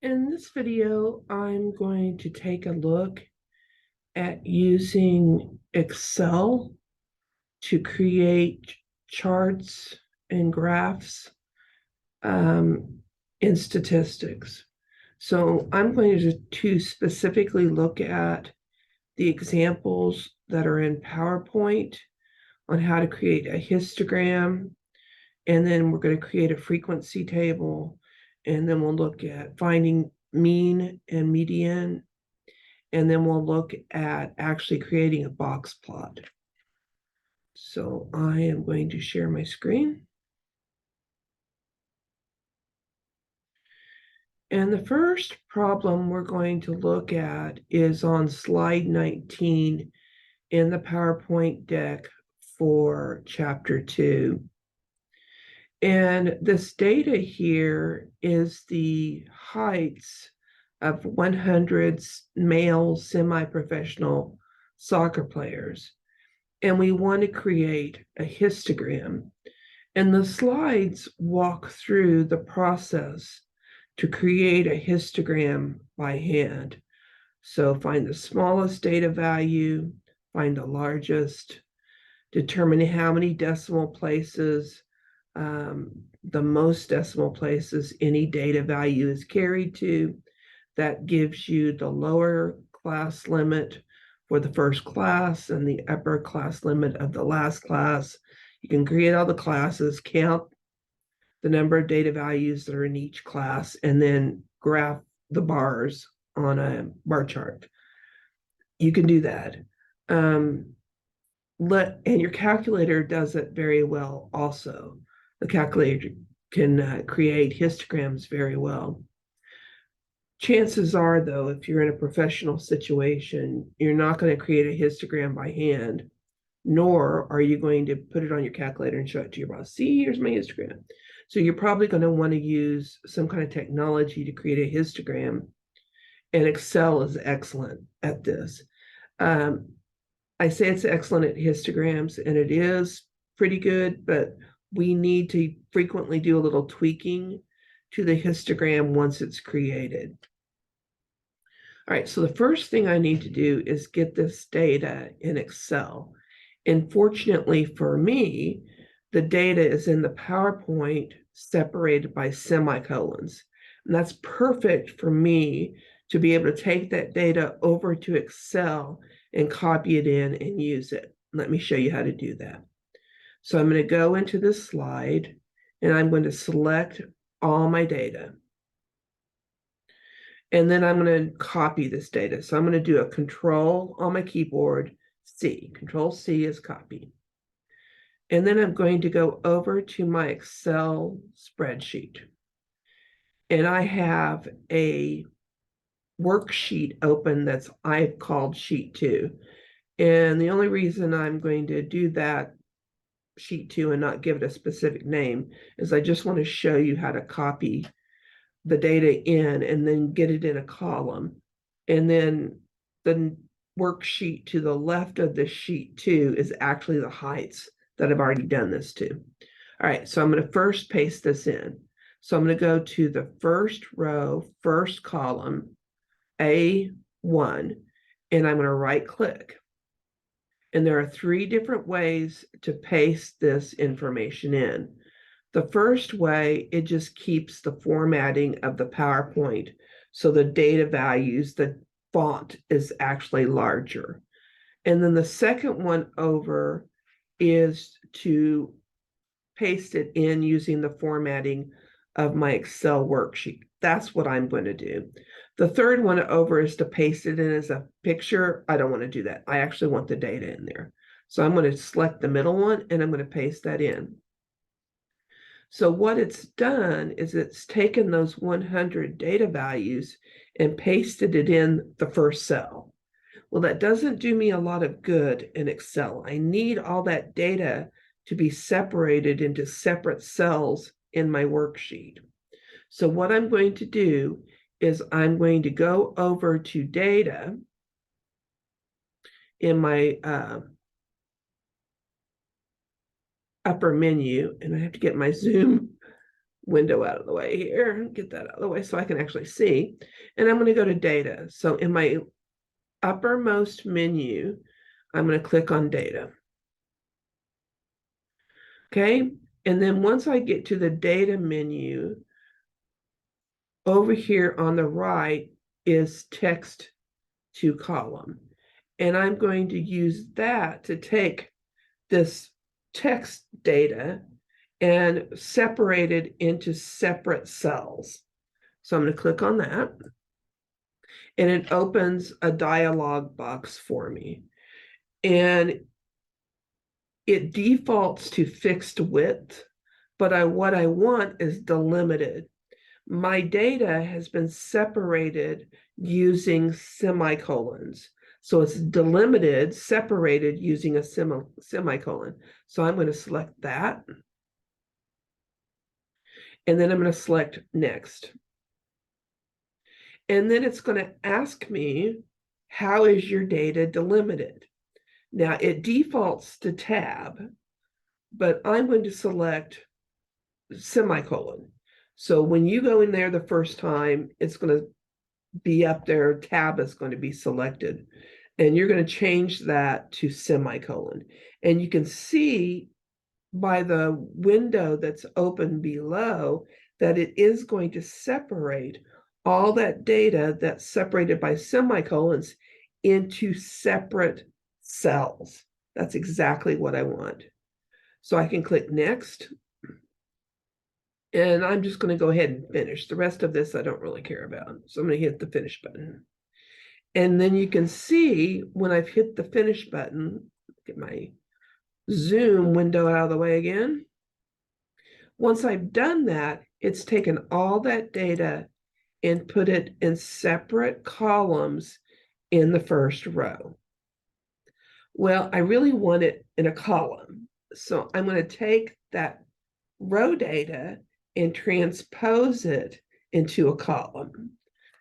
In this video, I'm going to take a look at using Excel to create charts and graphs in statistics. So I'm going to specifically look at the examples that are in PowerPoint on how to create a histogram, and then we're going to create a frequency table, and then we'll look at finding mean and median, and then we'll look at actually creating a box plot. So I am going to share my screen. And the first problem we're going to look at is on slide 19 in the PowerPoint deck for chapter 2. And this data here is the heights of 100 male semi-professional soccer players. And we want to create a histogram. And the slides walk through the process to create a histogram by hand. So find the smallest data value, find the largest, determine how many decimal places, the most decimal places any data value is carried to. That gives you the lower class limit for the first class and the upper class limit of the last class. You can create all the classes, count the number of data values that are in each class, and then graph the bars on a bar chart. You can do that. And your calculator does it very well also. The calculator can create histograms very well. Chances are, though, if you're in a professional situation, you're not going to create a histogram by hand, nor are you going to put it on your calculator and show it to your boss. See, here's my histogram. So you're probably going to want to use some kind of technology to create a histogram, and Excel is excellent at this. I say it's excellent at histograms, and it is pretty good, but we need to frequently do a little tweaking to the histogram once it's created. All right, so the first thing I need to do is get this data in Excel. And fortunately for me, the data is in the PowerPoint separated by semicolons. And that's perfect for me to be able to take that data over to Excel and copy it in and use it. Let me show you how to do that. So I'm going to go into this slide and I'm going to select all my data. And then I'm going to copy this data. So I'm going to do a control on my keyboard, C. Control C is copy. And then I'm going to go over to my Excel spreadsheet. And I have a worksheet open that's I've called sheet 2. And the only reason I'm going to do that sheet 2 and not give it a specific name is I just want to show you how to copy the data in and then get it in a column. And then the worksheet to the left of the sheet 2 is actually the heights that I've already done this to. All right, so I'm going to first paste this in. So I'm going to go to the first row, first column, A1, and I'm going to right click. And there are 3 different ways to paste this information in. The first way, it just keeps the formatting of the PowerPoint. So the data values, the font is actually larger. And then the second one over is to paste it in using the formatting of my Excel worksheet. That's what I'm going to do. The third one over is to paste it in as a picture. I don't want to do that. I actually want the data in there. So I'm going to select the middle one and I'm going to paste that in. So what it's done is it's taken those 100 data values and pasted it in the first cell. Well, that doesn't do me a lot of good in Excel. I need all that data to be separated into separate cells in my worksheet. So what I'm going to do is I'm going to go over to data in my upper menu, and I have to get my zoom window out of the way here, get that out of the way so I can actually see. And I'm going to go to data. So in my uppermost menu, I'm going to click on data. Okay. And then once I get to the data menu, over here on the right is text to column. And I'm going to use that to take this text data and separate it into separate cells. So I'm going to click on that. And it opens a dialog box for me. And it defaults to fixed width, but what I want is delimited. My data has been separated using semicolons. So it's delimited, separated using a semicolon. So I'm going to select that. And then I'm going to select next. And then it's going to ask me, how is your data delimited? Now it defaults to tab, but I'm going to select semicolon. So when you go in there the first time, it's going to be up there, tab is going to be selected. And you're going to change that to semicolon. And you can see by the window that's open below that it is going to separate all that data that's separated by semicolons into separate cells. That's exactly what I want. So I can click next. And I'm just going to go ahead and finish. The rest of this I don't really care about. So I'm going to hit the finish button. And then you can see when I've hit the finish button, get my zoom window out of the way again. Once I've done that, it's taken all that data and put it in separate columns in the first row. Well, I really want it in a column. So I'm going to take that row data and transpose it into a column.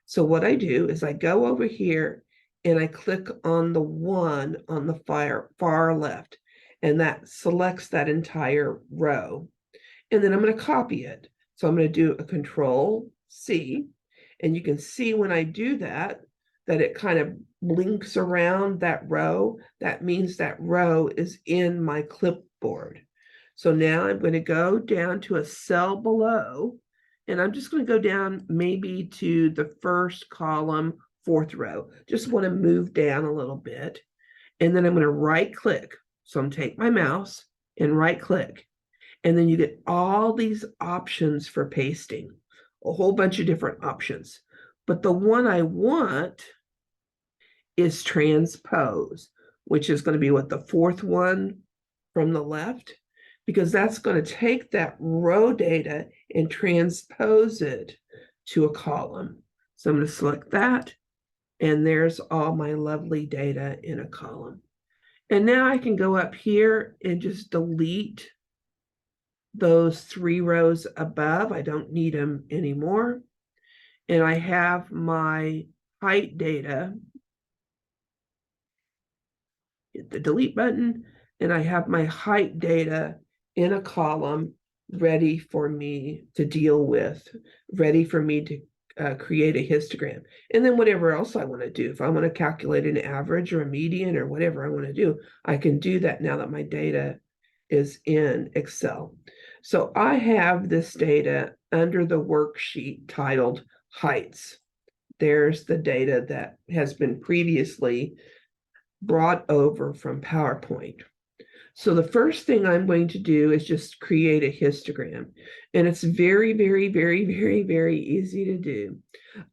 So what I do is I go over here and I click on the 1 on the far left, and that selects that entire row. And then I'm going to copy it. So I'm going to do a Control C, and you can see when I do that, that it kind of blinks around that row. That means that row is in my clipboard. So now I'm going to go down to a cell below, and I'm just going to go down maybe to the first column, 4th row. Just want to move down a little bit. And then I'm going to right click. So I'm take my mouse and right click. And then you get all these options for pasting, a whole bunch of different options. But the one I want is transpose, which is going to be what, the 4th one from the left, because that's going to take that row data and transpose it to a column. So I'm going to select that, and there's all my lovely data in a column. And now I can go up here and just delete those 3 rows above. I don't need them anymore. And I have my height data. Hit the delete button, and I have my height data in a column ready for me to deal with, ready for me to create a histogram. And then whatever else I want to do, if I want to calculate an average or a median or whatever I want to do, I can do that now that my data is in Excel. So I have this data under the worksheet titled heights. There's the data that has been previously brought over from PowerPoint. So the first thing I'm going to do is just create a histogram. And it's very, very, very, very, very easy to do.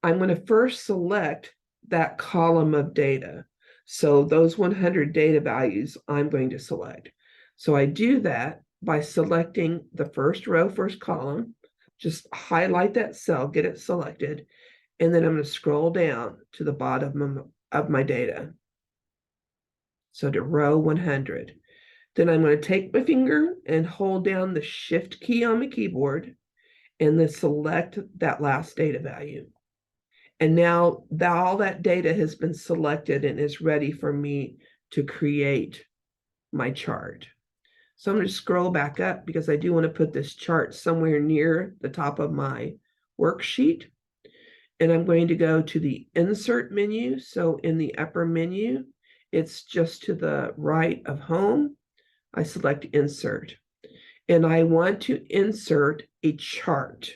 I'm going to first select that column of data. So those 100 data values I'm going to select. So I do that by selecting the first row, first column, just highlight that cell, get it selected, and then I'm going to scroll down to the bottom of my data. So to row 100. Then I'm going to take my finger and hold down the Shift key on my keyboard and then select that last data value. And now all that data has been selected and is ready for me to create my chart. So I'm going to scroll back up because I do want to put this chart somewhere near the top of my worksheet. And I'm going to go to the insert menu. So in the upper menu, it's just to the right of home. I select insert. And I want to insert a chart.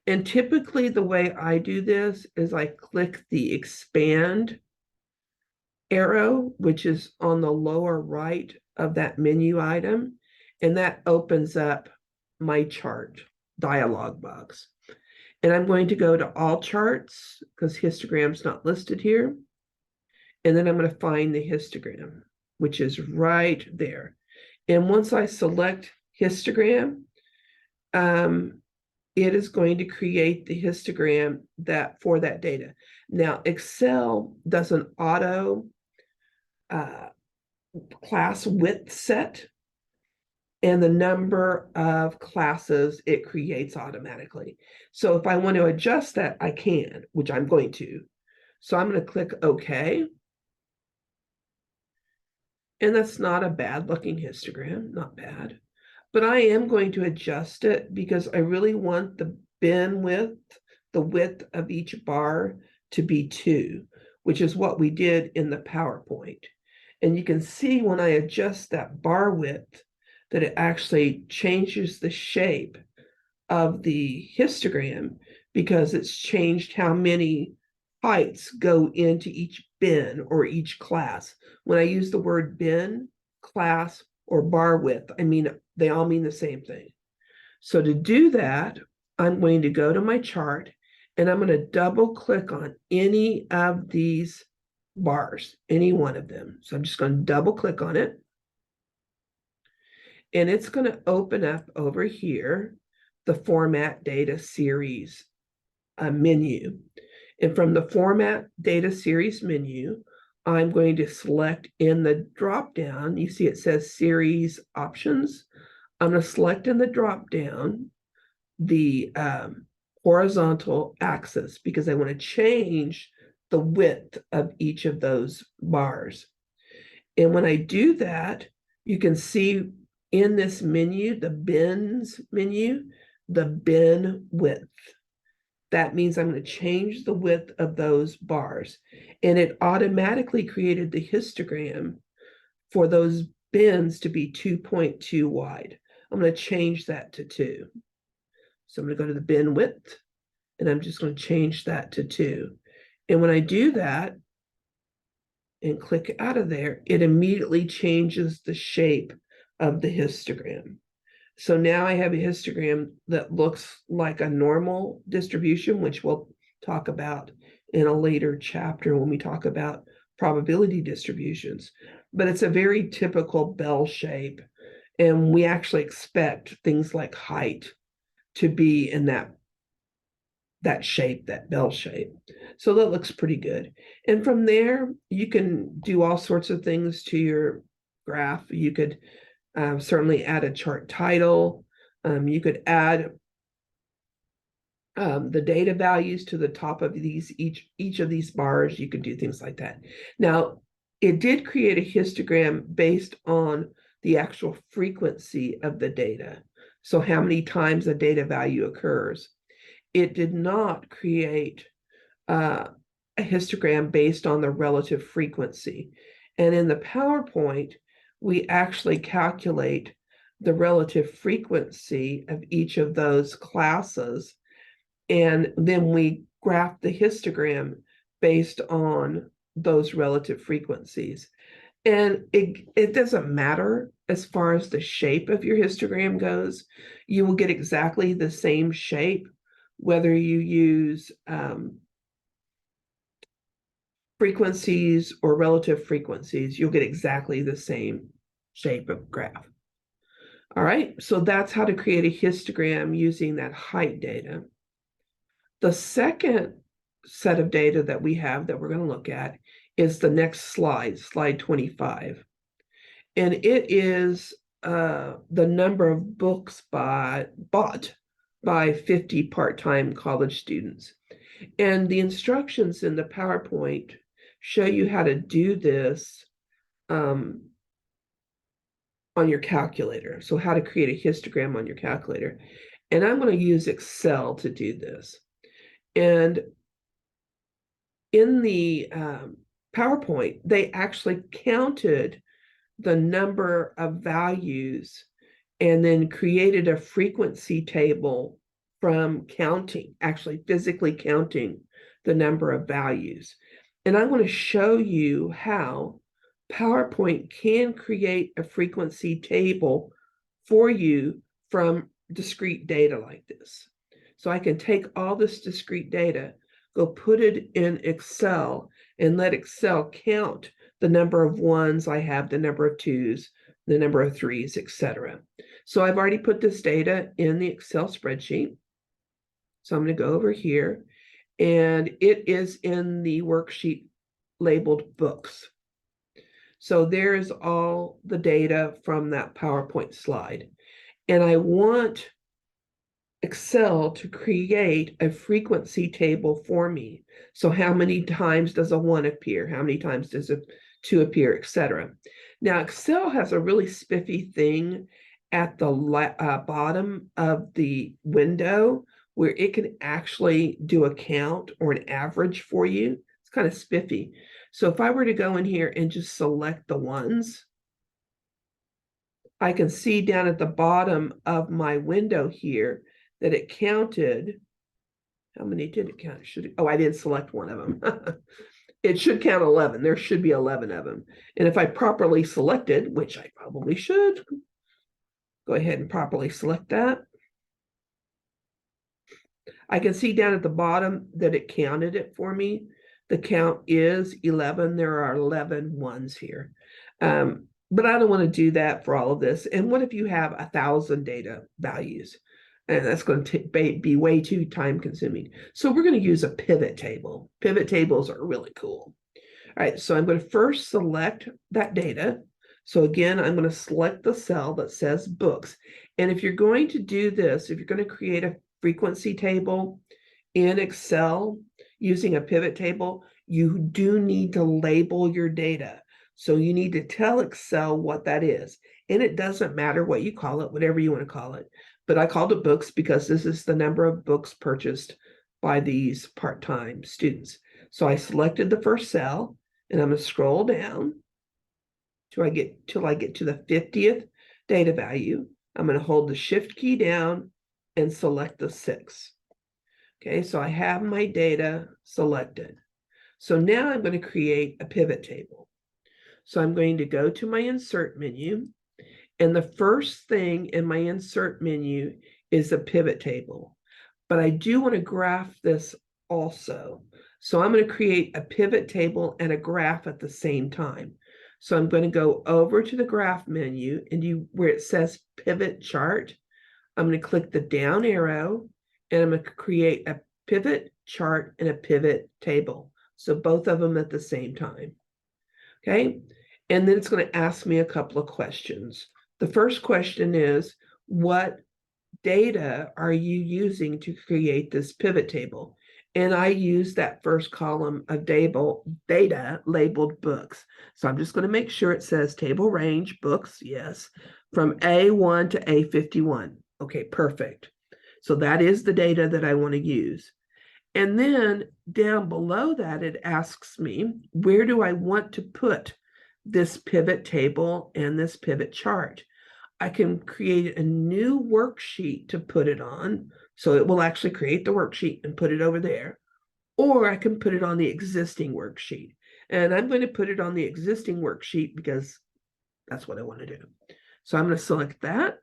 And typically the way I do this is I click the expand arrow, which is on the lower right of that menu item, and that opens up my chart dialog box. And I'm going to go to all charts because histogram's not listed here. And then I'm going to find the histogram, which is right there. And once I select histogram, it is going to create the histogram that for that data. Now, Excel does an auto class width set and the number of classes it creates automatically. So if I want to adjust that, I can, which I'm going to. So I'm going to click OK. And that's not a bad looking histogram, not bad. But I am going to adjust it because I really want the bin width, the width of each bar to be 2, which is what we did in the PowerPoint. And you can see when I adjust that bar width that it actually changes the shape of the histogram because it's changed how many heights go into each bin or each class. When I use the word bin, class, or bar width, I mean, they all mean the same thing. So to do that, I'm going to go to my chart and I'm going to double click on any of these bars, any one of them. So I'm just going to double click on it. And it's going to open up over here the Format Data Series menu. And from the Format Data Series menu, I'm going to select in the drop-down, you see it says Series Options. I'm going to select in the drop-down the horizontal axis because I want to change the width of each of those bars. And when I do that, you can see in this menu, the bins menu, the bin width. That means I'm going to change the width of those bars. And it automatically created the histogram for those bins to be 2.2 wide. I'm going to change that to 2. So I'm going to go to the bin width, and I'm just going to change that to 2. And when I do that and click out of there, it immediately changes the shape of the histogram. So now I have a histogram that looks like a normal distribution, which we'll talk about in a later chapter when we talk about probability distributions. But it's a very typical bell shape. And we actually expect things like height to be in that shape, that bell shape. So that looks pretty good. And from there, you can do all sorts of things to your graph. You could certainly add a chart title. You could add the data values to the top of these each of these bars. You could do things like that. Now, it did create a histogram based on the actual frequency of the data. So how many times a data value occurs. It did not create a histogram based on the relative frequency. And in the PowerPoint, we actually calculate the relative frequency of each of those classes. And then we graph the histogram based on those relative frequencies. And it doesn't matter as far as the shape of your histogram goes. You will get exactly the same shape, whether you use frequencies or relative frequencies, you'll get exactly the same shape of graph. All right, so that's how to create a histogram using that height data. The second set of data that we have that we're going to look at is the next slide, slide 25. And it is the number of books bought by 50 part-time college students. And the instructions in the PowerPoint show you how to do this on on your calculator. So how to create a histogram on your calculator. And I'm going to use Excel to do this. And in the PowerPoint, they actually counted the number of values and then created a frequency table from counting, actually physically counting the number of values. And I'm going to show you how PowerPoint can create a frequency table for you from discrete data like this. So I can take all this discrete data, go put it in Excel, and let Excel count the number of ones I have, the number of twos, the number of threes, etc. So I've already put this data in the Excel spreadsheet. So I'm going to go over here, and it is in the worksheet labeled books. So there's all the data from that PowerPoint slide. And I want Excel to create a frequency table for me. So how many times does a 1 appear? How many times does a 2 appear, etc. Now, Excel has a really spiffy thing at the bottom of the window where it can actually do a count or an average for you. It's kind of spiffy. So if I were to go in here and just select the ones, I can see down at the bottom of my window here that it counted. How many did it count? I didn't select one of them. It should count 11. There should be 11 of them. And if I properly selected, which I probably should, go ahead and properly select that. I can see down at the bottom that it counted it for me. The count is 11. There are 11 ones here. But I don't want to do that for all of this. And what if you have 1,000 data values? And that's going to be way too time consuming. So we're going to use a pivot table. Pivot tables are really cool. All right, so I'm going to first select that data. So again, I'm going to select the cell that says books. And if you're going to do this, if you're going to create a frequency table in Excel using a pivot table, you do need to label your data. So you need to tell Excel what that is. And it doesn't matter what you call it, whatever you want to call it. But I called it books because this is the number of books purchased by these part-time students. So I selected the first cell, and I'm going to scroll down till I get to the 50th data value. I'm going to hold the shift key down and select the 6. Okay, so I have my data selected. So now I'm going to create a pivot table. So I'm going to go to my insert menu, and the first thing in my insert menu is a pivot table. But I do want to graph this also. So I'm going to create a pivot table and a graph at the same time. So I'm going to go over to the graph menu, and where it says pivot chart, I'm going to click the down arrow, and I'm going to create a pivot chart and a pivot table. So both of them at the same time. Okay, and then it's going to ask me a couple of questions. The first question is, what data are you using to create this pivot table? And I use that first column of data labeled books. So I'm just going to make sure it says table range books, yes, from A1 to A51. Okay, perfect. So that is the data that I want to use. And then down below that, it asks me, where do I want to put this pivot table and this pivot chart? I can create a new worksheet to put it on. So it will actually create the worksheet and put it over there. Or I can put it on the existing worksheet. And I'm going to put it on the existing worksheet because that's what I want to do. So I'm going to select that.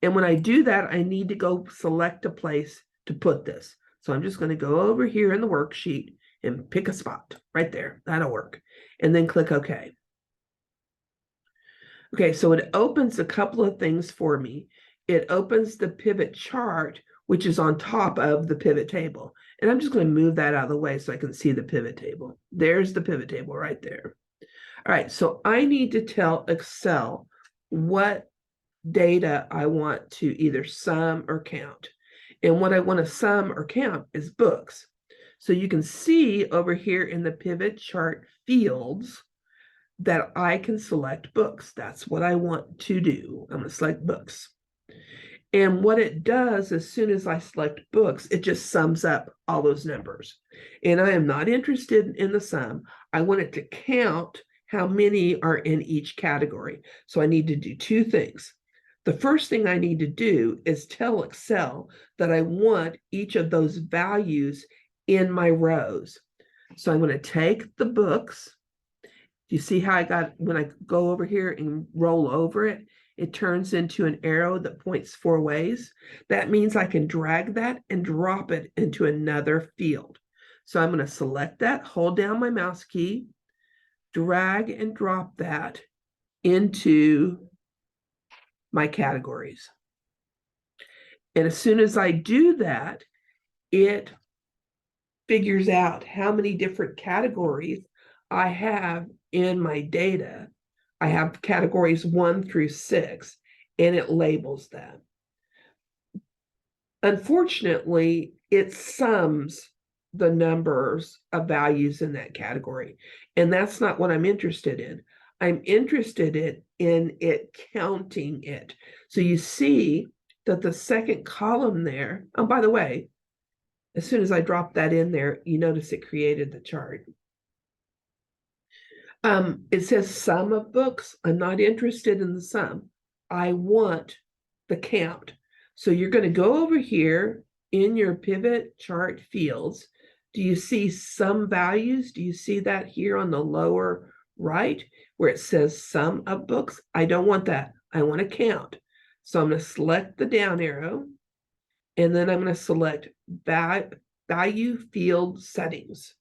And when I do that, I need to go select a place to put this. So I'm just going to go over here in the worksheet and pick a spot right there. That'll work. And then click OK. Okay, so it opens a couple of things for me. It opens the pivot chart, which is on top of the pivot table. And I'm just going to move that out of the way so I can see the pivot table. There's the pivot table right there. All right, so I need to tell Excel what data I want to either sum or count. And what I want to sum or count is books. So you can see over here in the pivot chart fields, that I can select books. That's what I want to do. I'm going to select books. And what it does, as soon as I select books, it just sums up all those numbers. And I am not interested in the sum. I want it to count how many are in each category. So I need to do two things. The first thing I need to do is tell Excel that I want each of those values in my rows. So I'm going to take the books. Do you see how I got, when I go over here and roll over it, it turns into an arrow that points 4 ways. That means I can drag that and drop it into another field. So I'm going to select that, hold down my mouse key, drag and drop that into my categories. And as soon as I do that, it figures out how many different categories I have in my data. I have categories 1 through 6, and it labels them. Unfortunately, it sums the numbers of values in that category, and that's not what I'm interested in. I'm interested in it counting it. So you see that the second column there, oh, by the way, as soon as I drop that in there, you notice it created the chart. It says sum of books. I'm not interested in the sum. I want the count. So you're going to go over here in your pivot chart fields. Do you see sum values? Do you see that here on the lower right where it says sum of books? I don't want that. I want to count. So I'm going to select the down arrow, and then I'm going to select value field settings.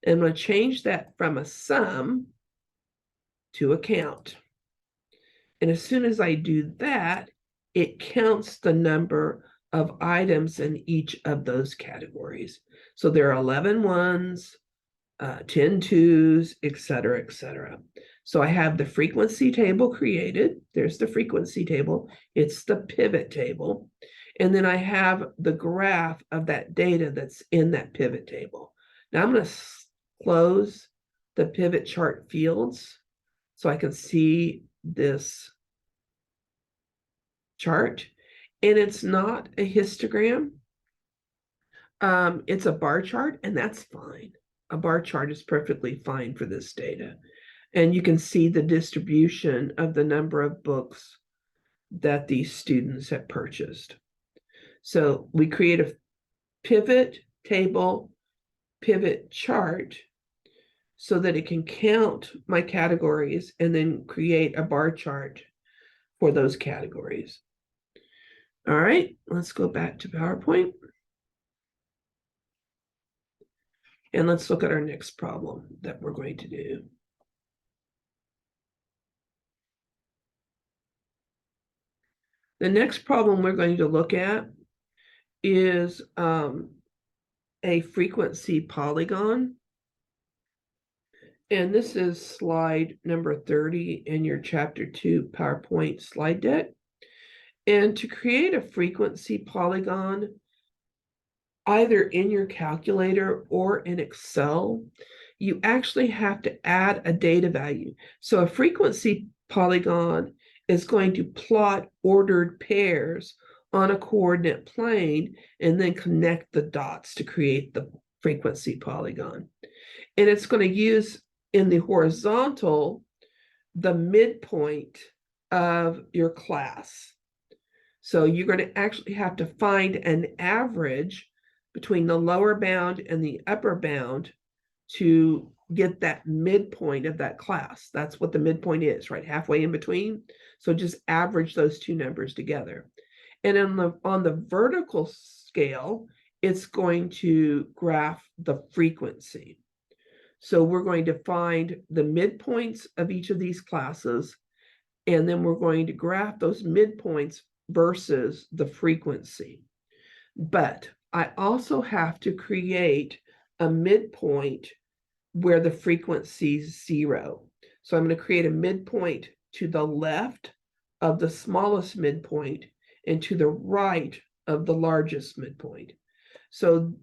And I'm going to change that from a sum to a count. And as soon as I do that, it counts the number of items in each of those categories. So there are 11 ones, 10 twos, et cetera, et cetera. So I have the frequency table created. There's the frequency table. It's the pivot table. And then I have the graph of that data that's in that pivot table. Now I'm going to close the pivot chart fields so I can see this chart. And it's not a histogram. It's a bar chart, and that's fine. A bar chart is perfectly fine for this data. And you can see the distribution of the number of books that these students have purchased. So we create a pivot table, pivot chart, so that it can count my categories and then create a bar chart for those categories. All right, let's go back to PowerPoint. And let's look at our next problem that we're going to do. The next problem we're going to look at is a frequency polygon. And this is slide number 30 in your chapter 2 PowerPoint slide deck. And to create a frequency polygon, either in your calculator or in Excel, you actually have to add a data value. So a frequency polygon is going to plot ordered pairs on a coordinate plane and then connect the dots to create the frequency polygon. And it's going to use in the horizontal the midpoint of your class. So you're going to actually have to find an average between the lower bound and the upper bound to get that midpoint of that class. That's what the midpoint is, right? Halfway in between. So just average those two numbers together. And on the vertical scale, it's going to graph the frequency. So we're going to find the midpoints of each of these classes, and then we're going to graph those midpoints versus the frequency. But I also have to create a midpoint where the frequency is 0. So I'm going to create a midpoint to the left of the smallest midpoint and to the right of the largest midpoint. So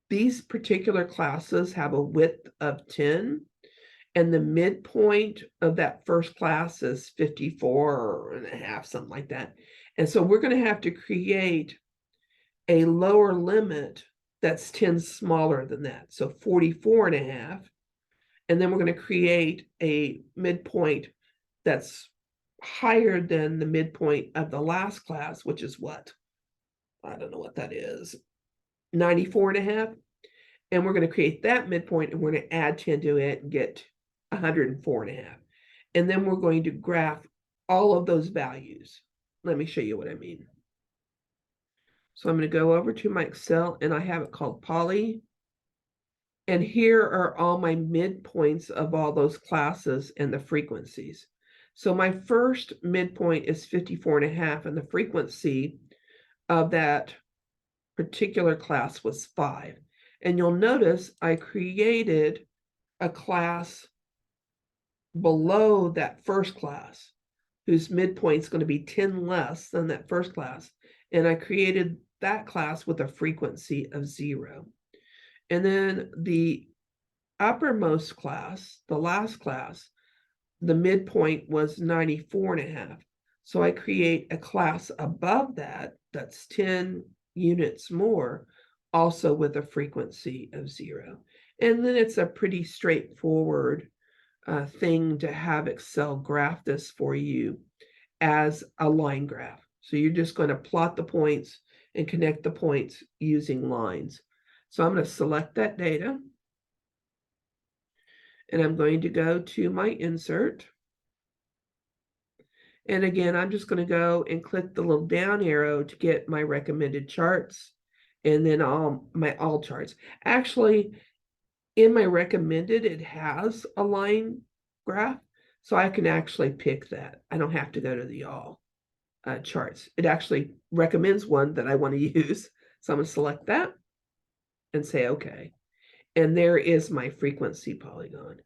these particular classes have a width of 10, and the midpoint of that first class is 54.5, something like that. And so we're going to have to create a lower limit that's 10 smaller than that. So 44.5. And then we're going to create a midpoint that's higher than the midpoint of the last class, which is what? I don't know what that is. 94.5. And we're going to create that midpoint, and we're going to add 10 to it and get 104.5. And then we're going to graph all of those values. Let me show you what I mean. So I'm going to go over to my Excel, and I have it called Poly. And here are all my midpoints of all those classes and the frequencies. So my first midpoint is 54.5, and the frequency of that particular class was 5. And you'll notice I created a class below that first class whose midpoint is going to be 10 less than that first class. And I created that class with a frequency of 0. And then the uppermost class, the last class, the midpoint was 94.5. So I create a class above that, that's 10 units more, also with a frequency of 0. And then it's a pretty straightforward thing to have Excel graph this for you as a line graph. So you're just going to plot the points and connect the points using lines. So I'm going to select that data. And I'm going to go to my insert. And again, I'm just going to go and click the little down arrow to get my recommended charts, and then all charts. Actually, in my recommended, it has a line graph, so I can actually pick that. I don't have to go to the all charts. It actually recommends one that I want to use. So I'm going to select that and say OK. And there is my frequency polygon.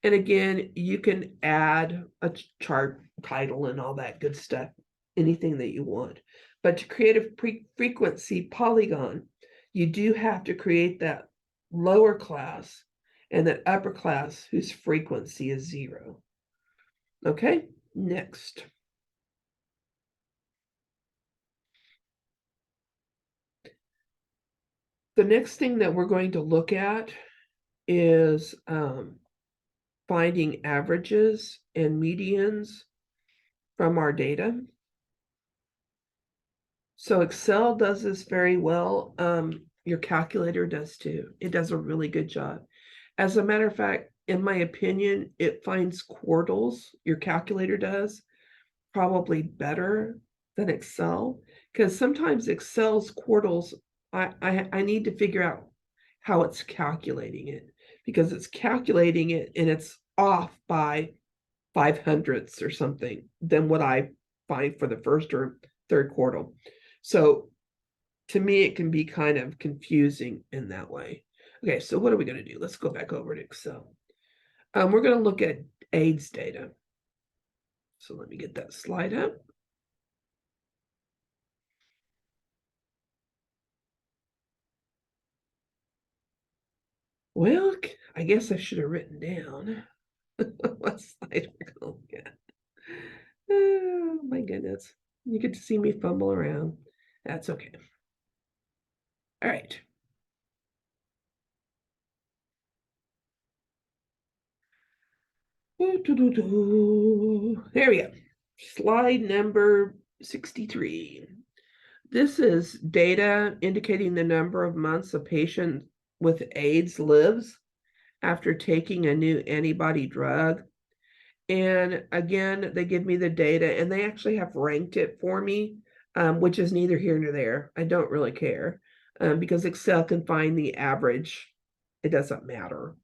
And again, you can add a chart title and all that good stuff, anything that you want. But to create a frequency polygon, you do have to create that lower class and that upper class whose frequency is 0. Okay, next. The next thing that we're going to look at is finding averages and medians from our data. So Excel does this very well. Your calculator does too. It does a really good job. As a matter of fact, in my opinion, it finds quartiles, your calculator does, probably better than Excel, because sometimes Excel's quartiles, I need to figure out how it's calculating it, because it's calculating it and it's off by 5/100ths or something than what I find for the first or third quartile. So to me, it can be kind of confusing in that way. Okay, so what are we going to do? Let's go back over to Excel. We're going to look at AIDS data. So let me get that slide up. Well, I guess I should have written down what slide we're going to look at. Oh, my goodness. You get to see me fumble around. That's okay. All right. There we go. Slide number 63. This is data indicating the number of months a patient with AIDS lives after taking a new antibody drug. And again, they give me the data, and they actually have ranked it for me, which is neither here nor there. I don't really care, because Excel can find the average. It doesn't matter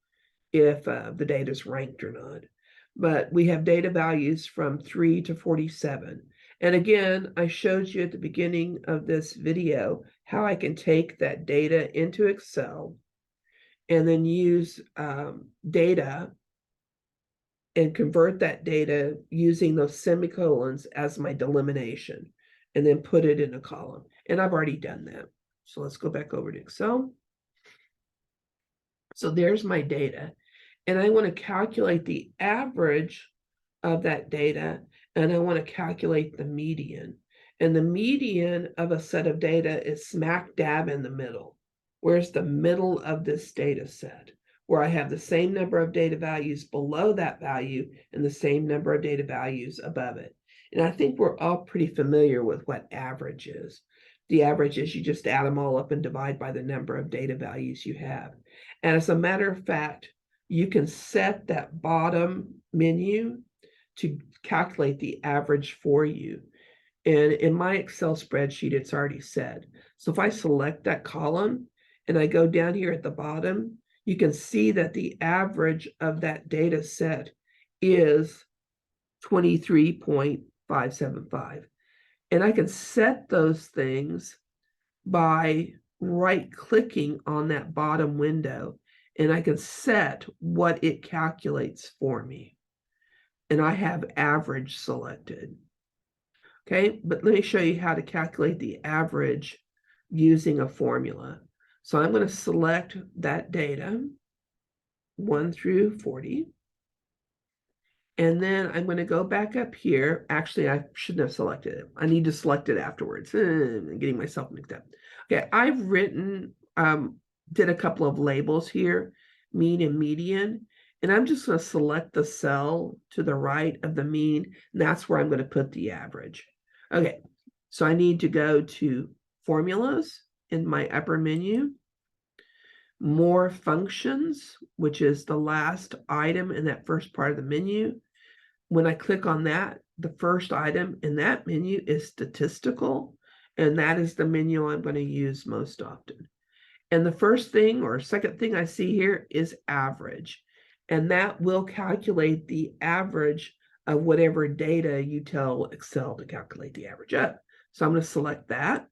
if the data is ranked or not. But we have data values from 3 to 47. And again, I showed you at the beginning of this video how I can take that data into Excel and then use data and convert that data using those semicolons as my delimitation, and then put it in a column. And I've already done that. So let's go back over to Excel. So there's my data. and I want to calculate the average of that data, and I want to calculate the median. And the median of a set of data is smack dab in the middle. Where's the middle of this data set? Where I have the same number of data values below that value and the same number of data values above it. And I think we're all pretty familiar with what average is. The average is you just add them all up and divide by the number of data values you have. And as a matter of fact, you can set that bottom menu to calculate the average for you. And in my Excel spreadsheet, it's already set. So if I select that column and I go down here at the bottom, you can see that the average of that data set is 23.575. And I can set those things by right-clicking on that bottom window, and I can set what it calculates for me. And I have average selected. Okay, but let me show you how to calculate the average using a formula. So I'm going to select that data, 1 through 40. And then I'm going to go back up here. Actually, I shouldn't have selected it. I need to select it afterwards. I'm getting myself mixed up. Okay, I've written, did a couple of labels here, mean and median. And I'm just going to select the cell to the right of the mean. And that's where I'm going to put the average. Okay, so I need to go to formulas in my upper menu, more functions, which is the last item in that first part of the menu. When I click on that, the first item in that menu is statistical, and that is the menu I'm going to use most often. And the first thing or second thing I see here is average, and that will calculate the average of whatever data you tell Excel to calculate the average of. So I'm going to select that.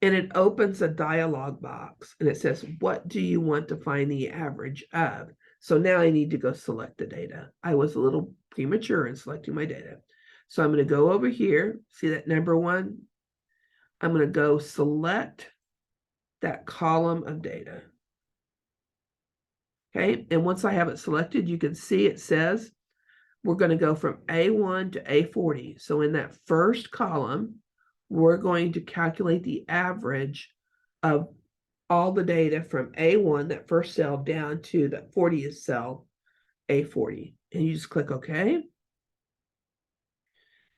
And it opens a dialog box and it says, what do you want to find the average of? So now I need to go select the data. I was a little premature in selecting my data. So I'm going to go over here, see that number 1? I'm going to go select that column of data. Okay, and once I have it selected, you can see it says we're going to go from A1 to A40. So in that first column, we're going to calculate the average of all the data from A1, that first cell, down to the 40th cell, A40. And you just click OK.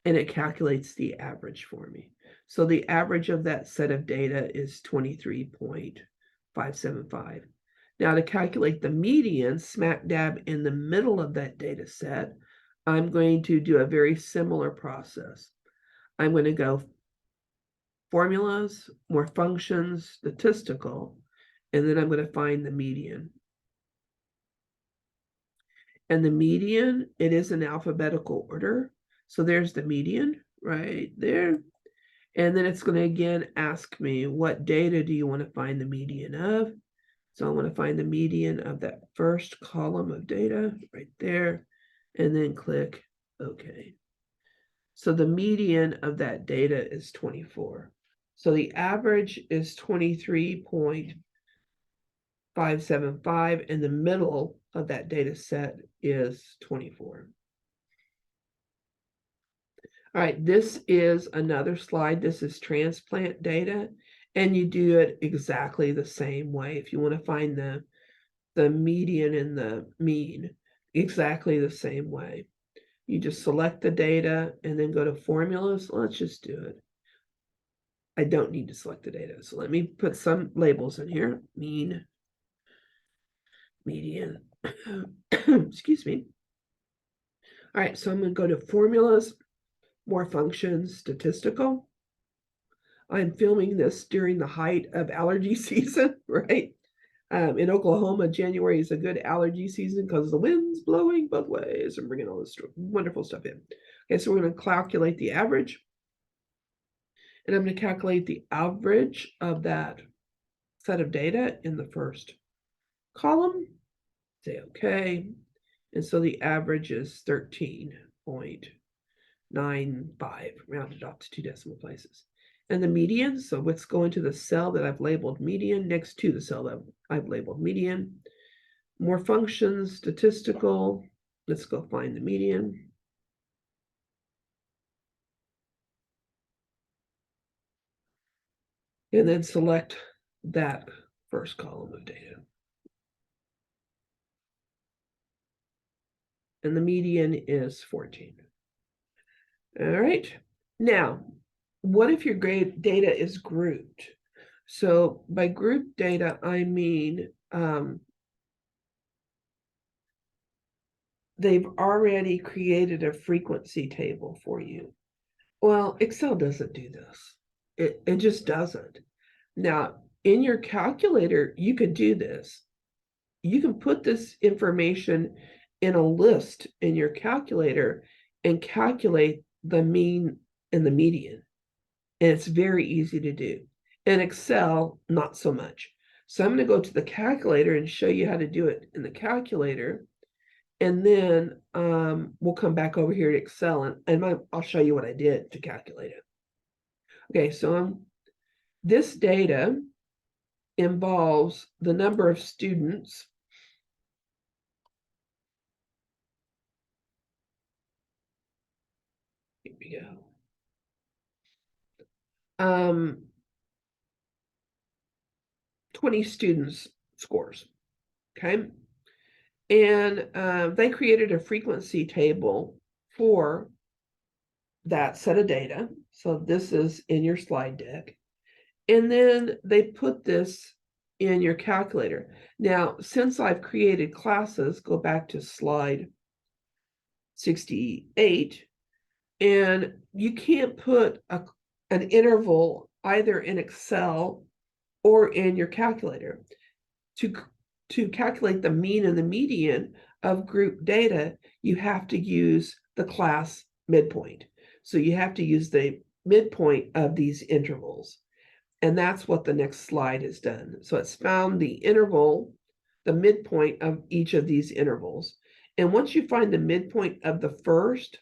And it calculates the average for me. So the average of that set of data is 23.575. Now to calculate the median, smack dab in the middle of that data set, I'm going to do a very similar process. I'm going to go formulas, more functions, statistical, and then I'm going to find the median. And the median, it is in alphabetical order. So there's the median right there. And then it's going to again ask me, what data do you want to find the median of? So I want to find the median of that first column of data right there, and then click OK. So the median of that data is 24. So the average is 23.575, and the middle of that data set is 24. All right, this is another slide. This is transplant data, and you do it exactly the same way. If you want to find the median and the mean, exactly the same way. You just select the data and then go to formulas. Let's just do it. I don't need to select the data. So let me put some labels in here. Mean, median, excuse me. All right, so I'm going to go to formulas, more functions, statistical. I'm filming this during the height of allergy season, right? In Oklahoma, January is a good allergy season because the wind's blowing both ways and bringing all this wonderful stuff in. Okay, so we're going to calculate the average. And I'm going to calculate the average of that set of data in the first column. Say OK. And so the average is 13.95, rounded off to 2 decimal places. And the median, so let's go into the cell that I've labeled median next to the cell that I've labeled median. more functions, statistical. Let's go find the median. And then select that first column of data. And the median is 14. All right. Now, what if your grade data is grouped? So by group data, I mean they've already created a frequency table for you. Well, Excel doesn't do this. It just doesn't. Now, in your calculator, you can do this. You can put this information in a list in your calculator and calculate the mean and the median. And it's very easy to do. In Excel, not so much. So I'm going to go to the calculator and show you how to do it in the calculator. And then we'll come back over here to Excel and I'll show you what I did to calculate it. Okay, so this data involves the number of students here we go. 20 students scores, okay? And they created a frequency table for that set of data. So this is in your slide deck. And then they put this in your calculator. Now, since I've created classes, go back to slide 68, and you can't put an interval either in Excel or in your calculator. To calculate the mean and the median of group data, you have to use the class midpoint. So you have to use the midpoint of these intervals. And that's what the next slide has done. So it's found the interval, the midpoint of each of these intervals. And once you find the midpoint of the first,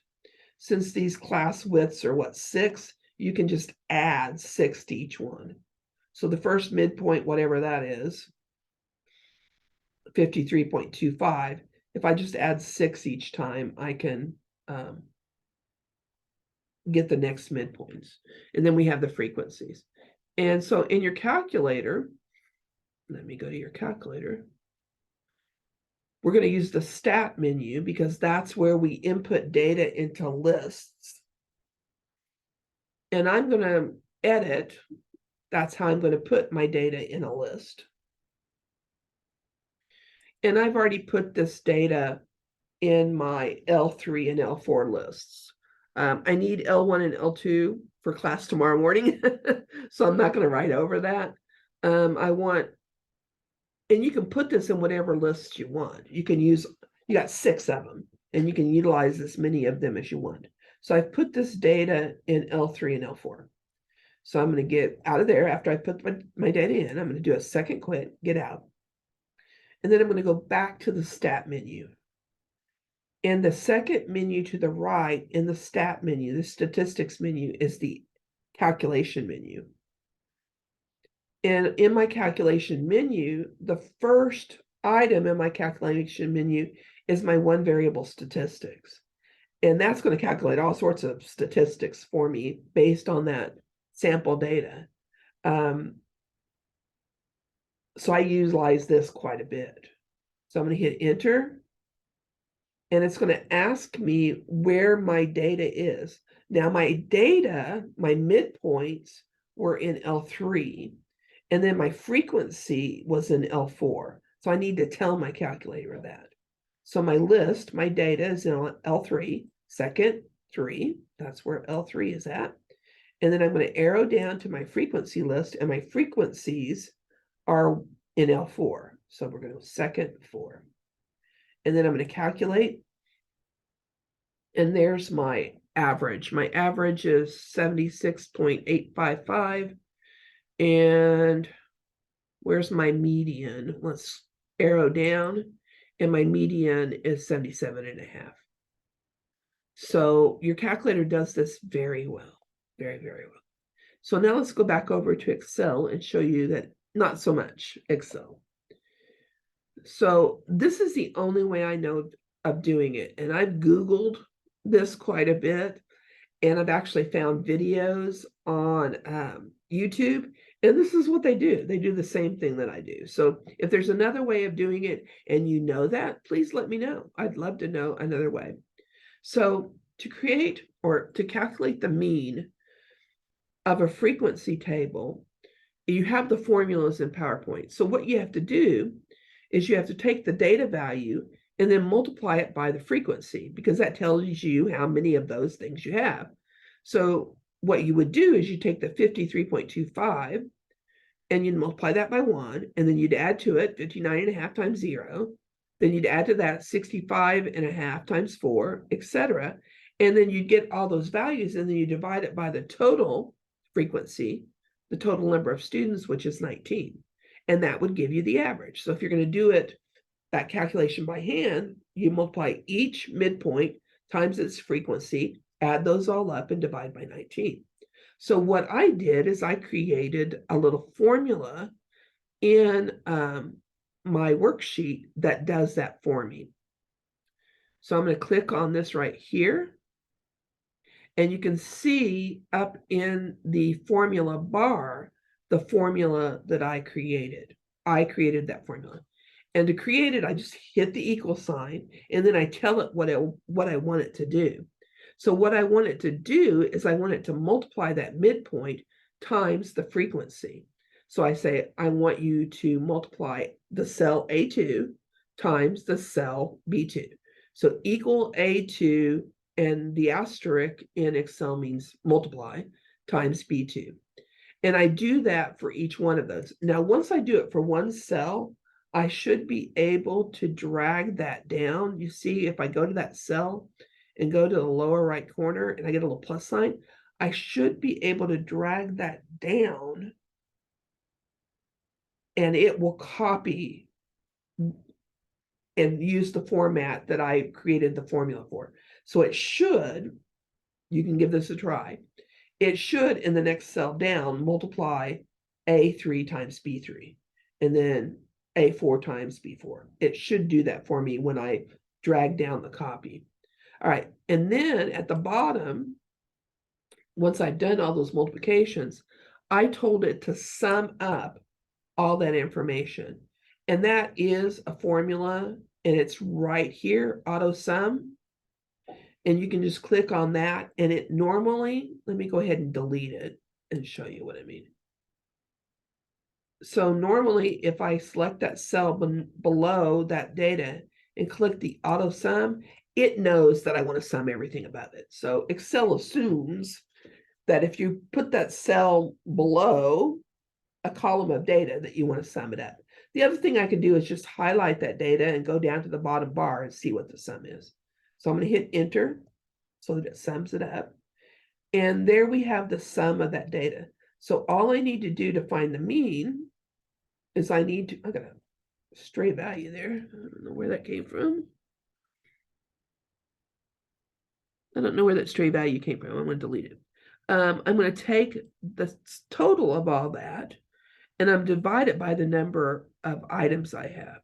since these class widths are 6, you can just add 6 to each one. So the first midpoint, whatever that is, 53.25, if I just add 6 each time, I can get the next midpoints. And then we have the frequencies. And so in your calculator, let me go to your calculator. We're going to use the stat menu because that's where we input data into lists. And I'm going to edit. That's how I'm going to put my data in a list. And I've already put this data in my L3 and L4 lists. I need L1 and L2 for class tomorrow morning, so I'm not going to write over that. And you can put this in whatever lists you want. You got 6 of them, and you can utilize as many of them as you want. So I've put this data in L3 and L4. So I'm going to get out of there after I put my data in. I'm going to do a second quit, get out. And then I'm going to go back to the stat menu. And the second menu to the right in the stat menu, the statistics menu, is the calculation menu. And in my calculation menu, the first item in my calculation menu is my one variable statistics. And that's going to calculate all sorts of statistics for me based on that sample data. So I utilize this quite a bit. So I'm going to hit enter. And it's going to ask me where my data is. Now my data, my midpoints were in L3, and then my frequency was in L4. So I need to tell my calculator that. So my list, my data is in L3, second 3, that's where L3 is at. And then I'm going to arrow down to my frequency list, and my frequencies are in L4. So we're going to go second 4. And then I'm going to calculate. And there's my average. My average is 76.855. And where's my median? Let's arrow down. And my median is 77.5. So your calculator does this very well. Very, very well. So now let's go back over to Excel and show you that not so much Excel. So this is the only way I know of doing it. And I've Googled this quite a bit, and I've actually found videos on YouTube, and this is what they do. They do the same thing that I do. So if there's another way of doing it and you know that, please let me know. I'd love to know another way. So to create or to calculate the mean of a frequency table, you have the formulas in PowerPoint. So what you have to do is you have to take the data value and then multiply it by the frequency, because that tells you how many of those things you have. So what you would do is you take the 53.25 and you'd multiply that by 1, and then you'd add to it 59.5 times 0. Then you'd add to that 65.5 times 4, etc. And then you'd get all those values, and then you divide it by the total frequency, the total number of students, which is 19. And that would give you the average. So if you're going to do it, that calculation by hand, you multiply each midpoint times its frequency, add those all up, and divide by 19. So what I did is I created a little formula in my worksheet that does that for me. So I'm going to click on this right here. And you can see up in the formula bar, the formula that I created. I created that formula. And to create it, I just hit the equal sign, and then I tell it what I want it to do. So what I want it to do is I want it to multiply that midpoint times the frequency. So I say, I want you to multiply the cell A2 times the cell B2. So equal A2, and the asterisk in Excel means multiply, times B2. And I do that for each one of those. Now, once I do it for one cell, I should be able to drag that down. You see, if I go to that cell and go to the lower right corner and I get a little plus sign, I should be able to drag that down, and it will copy and use the format that I created the formula for. So it should, you can give this a try, it should, in the next cell down, multiply A3 times B3, and then A4 times B4. It should do that for me when I drag down the copy. All right, and then at the bottom, once I've done all those multiplications, I told it to sum up all that information. And that is a formula, and it's right here, auto sum. And you can just click on that, and it normally, let me go ahead and delete it and show you what I mean. So normally, if I select that cell below that data and click the auto sum, it knows that I want to sum everything above it. So Excel assumes that if you put that cell below a column of data, that you want to sum it up. The other thing I can do is just highlight that data and go down to the bottom bar and see what the sum is. So I'm going to hit enter so that it sums it up. And there we have the sum of that data. So all I need to do to find the mean is I got a stray value there. I don't know where that came from. I don't know where that stray value came from. I'm going to delete it. I'm going to take the total of all that, and I'm divide it by the number of items I have.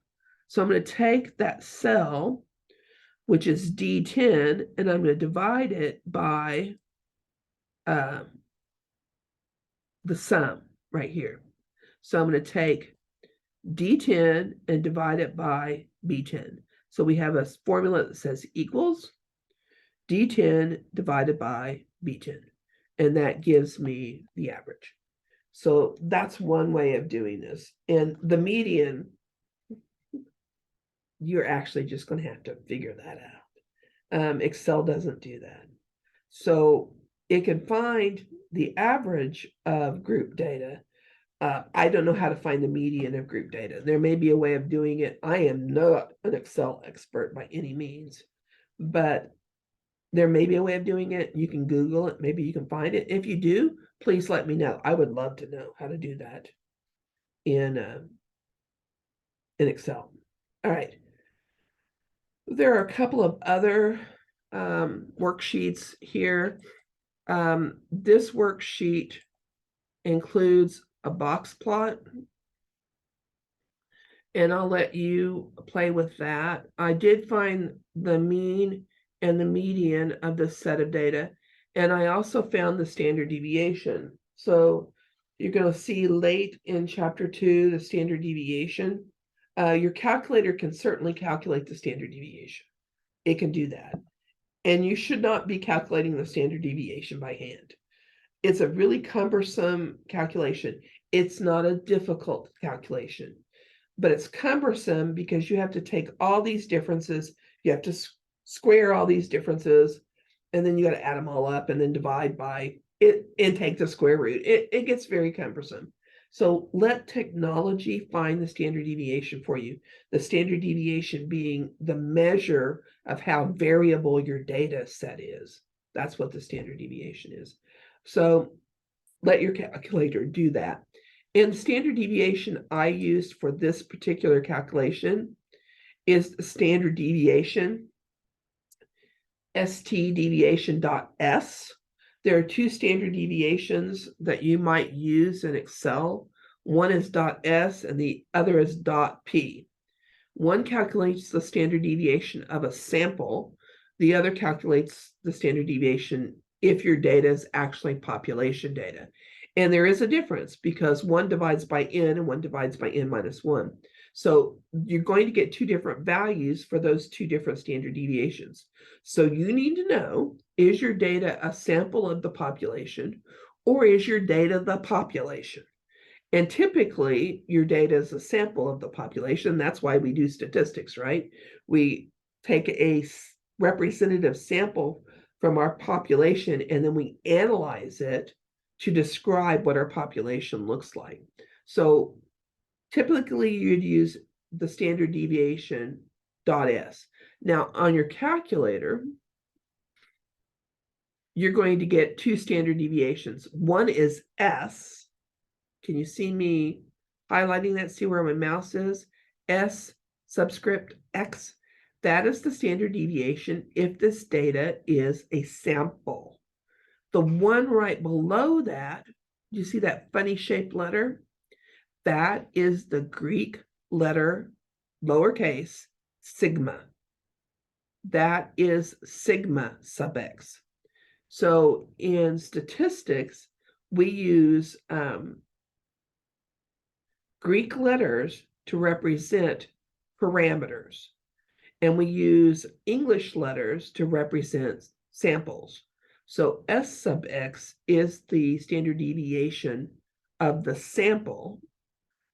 So I'm going to take that cell, which is D10, and I'm going to divide it by the sum right here. So I'm going to take D10 and divide it by B10. So we have a formula that says equals D10 divided by B10. And that gives me the average. So that's one way of doing this. And the median, you're actually just going to have to figure that out. Excel doesn't do that. So it can find the average of group data. I don't know how to find the median of group data. There may be a way of doing it. I am not an Excel expert by any means, but there may be a way of doing it. You can Google it. Maybe you can find it. If you do, please let me know. I would love to know how to do that in Excel. All right. There are a couple of other worksheets here. This worksheet includes a box plot, and I'll let you play with that. I did find the mean and the median of this set of data, and I also found the standard deviation. So you're going to see late in chapter 2 the standard deviation. Your calculator can certainly calculate the standard deviation. It can do that. And you should not be calculating the standard deviation by hand. It's a really cumbersome calculation. It's not a difficult calculation, but it's cumbersome because you have to take all these differences, you have to square all these differences, and then you got to add them all up and then divide by it and take the square root. It gets very cumbersome. So let technology find the standard deviation for you. The standard deviation being the measure of how variable your data set is. That's what the standard deviation is. So let your calculator do that. And the standard deviation I used for this particular calculation is the standard deviation, ST deviation.S. There are two standard deviations that you might use in Excel. One is .S and the other is .P. One calculates the standard deviation of a sample. The other calculates the standard deviation if your data is actually population data. And there is a difference because one divides by n and one divides by n minus 1. So you're going to get two different values for those two different standard deviations. So you need to know, is your data a sample of the population or is your data the population? And typically your data is a sample of the population. That's why we do statistics, right? We take a representative sample from our population and then we analyze it to describe what our population looks like. So typically you'd use the standard deviation .s. Now on your calculator, you're going to get two standard deviations. One is S. Can you see me highlighting that? See where my mouse is? S subscript X. That is the standard deviation if this data is a sample. The one right below that, you see that funny shaped letter? That is the Greek letter, lowercase, sigma. That is sigma sub x. So in statistics, we use Greek letters to represent parameters, and we use English letters to represent samples. So S sub x is the standard deviation of the sample.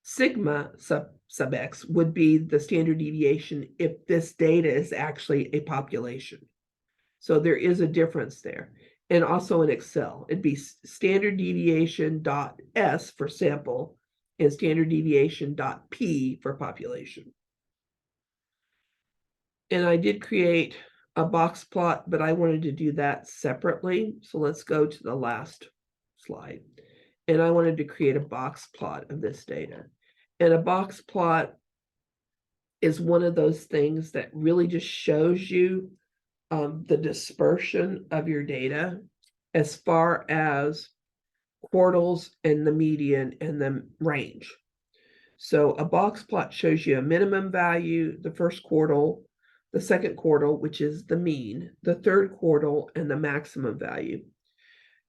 Sigma sub x would be the standard deviation if this data is actually a population. So there is a difference there. And also in Excel, it'd be standard deviation .s for sample and standard deviation .p for population. And I did create a box plot, but I wanted to do that separately. So let's go to the last slide. And I wanted to create a box plot of this data. And a box plot is one of those things that really just shows you the dispersion of your data as far as quartiles and the median and the range. So a box plot shows you a minimum value, the first quartile, the second quartile, which is the mean, the third quartile, and the maximum value.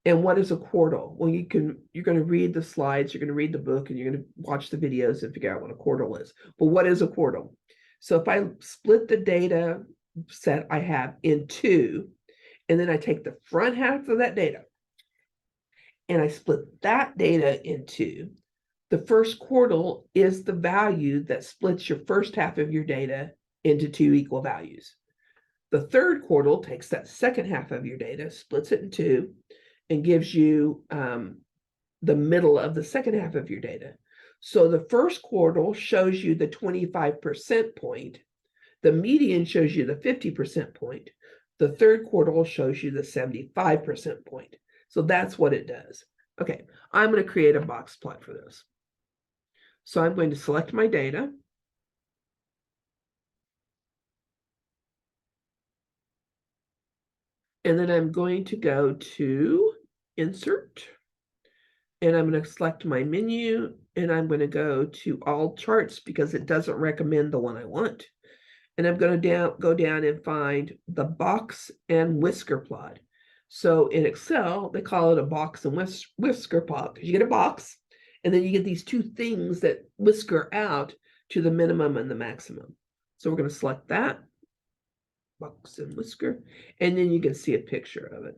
And what is a quartile? Well, you're going to read the slides, you're going to read the book, and you're going to watch the videos and figure out what a quartile is. But what is a quartile? So if I split the data set I have in two, and then I take the front half of that data, and I split that data in two, the first quartile is the value that splits your first half of your data into two equal values. The third quartile takes that second half of your data, splits it in two, and gives you the middle of the second half of your data. So the first quartile shows you the 25% point. The median shows you the 50% point. The third quartile shows you the 75% point. So that's what it does. Okay, I'm going to create a box plot for this. So I'm going to select my data. And then I'm going to go to Insert. and I'm going to select my menu, and I'm going to go to all charts because it doesn't recommend the one I want. And I'm going to go down and find the box and whisker plot. So in Excel, they call it a box and whisker plot because you get a box, and then you get these two things that whisker out to the minimum and the maximum. So we're going to select that, box and whisker, and then you can see a picture of it.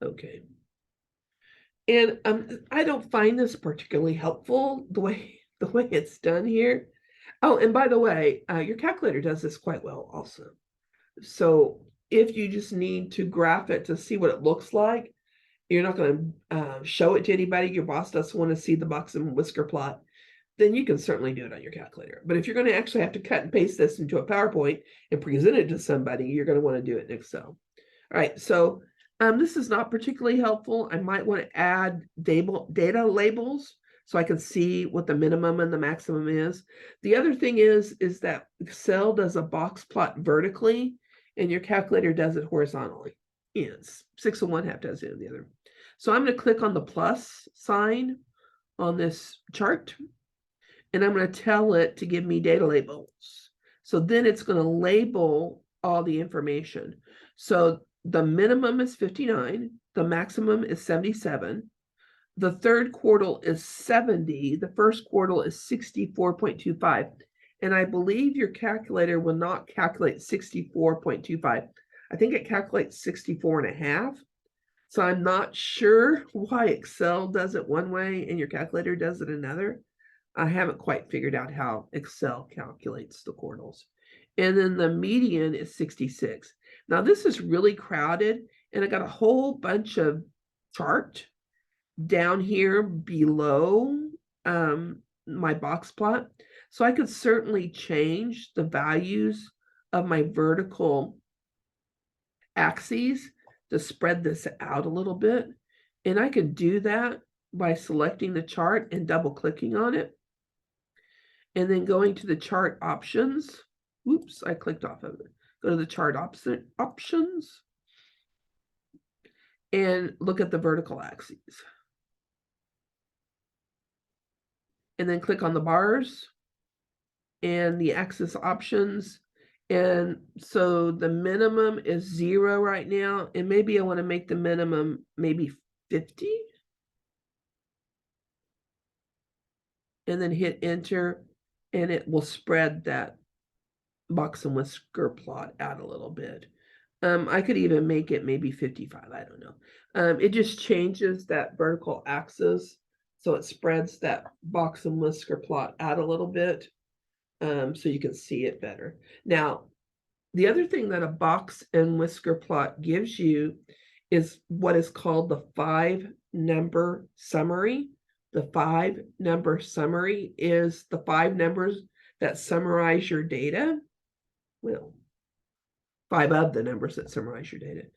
Okay. And I don't find this particularly helpful, the way it's done here. Oh, and by the way, your calculator does this quite well also. So if you just need to graph it to see what it looks like, you're not going to show it to anybody, your boss doesn't want to see the box and whisker plot, then you can certainly do it on your calculator. But if you're going to actually have to cut and paste this into a PowerPoint and present it to somebody, you're going to want to do it in Excel. All right, so this is not particularly helpful. I might want to add data labels so I can see what the minimum and the maximum is. The other thing is that Excel does a box plot vertically and your calculator does it horizontally. It's 6 of one, half dozen of the other. So I'm going to click on the plus sign on this chart, and I'm going to tell it to give me data labels. So then it's going to label all the information. So the minimum is 59, the maximum is 77, the third quartile is 70, the first quartile is 64.25. And I believe your calculator will not calculate 64.25. I think it calculates 64.5. So I'm not sure why Excel does it one way and your calculator does it another. I haven't quite figured out how Excel calculates the quartiles. And then the median is 66. Now this is really crowded, and I got a whole bunch of chart down here below my box plot. So I could certainly change the values of my vertical axes to spread this out a little bit. And I could do that by selecting the chart and double clicking on it. And then going to the chart options. Oops, I clicked off of it. Go to the chart options and look at the vertical axes. And then click on the bars and the axis options. And so the minimum is 0 right now. And maybe I want to make the minimum maybe 50. And then hit enter, and it will spread that box and whisker plot out a little bit. I could even make it maybe 55. I don't know. It just changes that vertical axis. So it spreads that box and whisker plot out a little bit. So you can see it better. Now, the other thing that a box and whisker plot gives you is what is called the 5-number summary. The 5-number summary is the 5 numbers that summarize your data. Well, 5 of the numbers that summarize your data.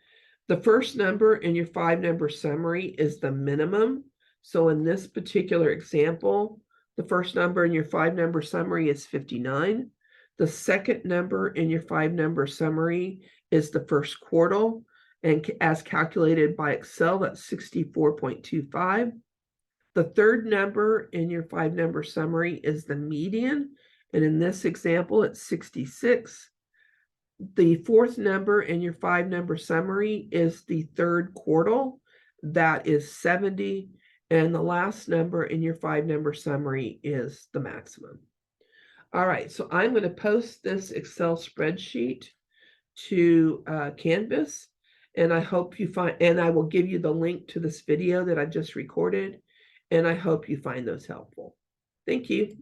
The first number in your 5-number summary is the minimum. So in this particular example, the first number in your 5-number summary is 59. The second number in your 5-number summary is the first quartile, and as calculated by Excel, that's 64.25. The third number in your 5-number summary is the median, and in this example, it's 66. The fourth number in your 5-number summary is the third quartile, that is 70. And the last number in your 5-number summary is the maximum. All right, so I'm going to post this Excel spreadsheet to Canvas, and I hope you find, and I will give you the link to this video that I just recorded, and I hope you find those helpful. Thank you.